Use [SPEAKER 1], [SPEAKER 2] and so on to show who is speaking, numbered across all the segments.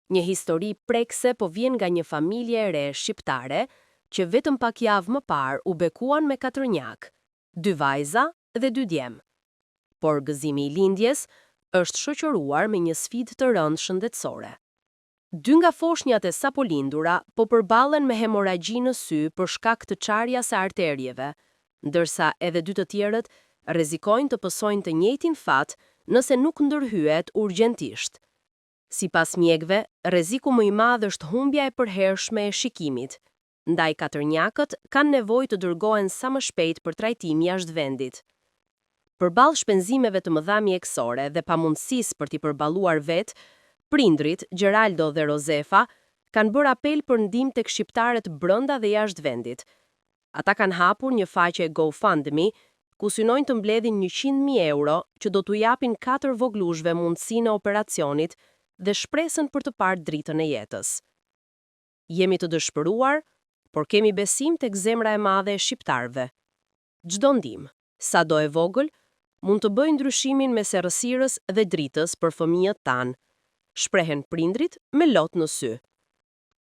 [SPEAKER 1] Një histori prekse po vjen nga një familje e re shqiptare që vetëm pak javë më parë u bekuan me 4 njak, 2 vajza dhe 2 djem. Por gëzimi i lindjes është shoqëruar me një sfidë të rëndë shëndetësore. 2 nga foshnjat e sapo lindura po përballen me hemoragji në sy për shkak të çarjes së arterieve, ndërsa edhe 2 të tjerët rrezikojnë të pësojnë të njëjtin fat nëse nuk ndërhyet urgjentisht. Sipas mjekëve, rreziku më i madh është humbja e përhershme e shikimit, ndaj 4 njakët kanë nevojë të dërgohen sa më shpejt për trajtim jashtë vendit. Përballë shpenzimeve të mëdha mjekësore dhe pamundësisë për t'i përballuar vetë, prindrit, Geraldo dhe Rosefa, kanë bërë apel për ndihmë tek shqiptarët brenda dhe jashtë vendit. Ata kanë hapur një faqe GoFundMe, ku synojnë të mbledhin 100.000 euro që do t'u japin 4 voglushve mundësinë e operacionit dhe shpresën për të parë dritën e jetës. Jemi të dëshpëruar, por kemi besim tek zemra e madhe e shqiptarëve. Çdo ndihmë, sado e vogël, mund të bëjë ndryshimin mes errësirës dhe dritës për fëmijët tanë, shprehen prindrit me lot në sy.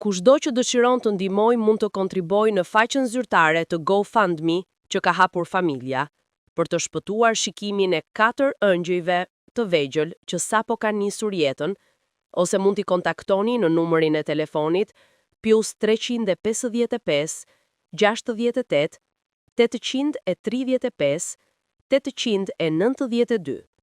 [SPEAKER 1] Kushdo që dëshiron të ndihmojë mund të kontribuojë në faqen zyrtare të GoFundMe që ka hapur familja, për të shpëtuar shikimin e 4 ëngjëjve të vegjël që sapo kanë nisur jetën, ose mund t'i kontaktoni në numrin e telefonit +355 68 835 892.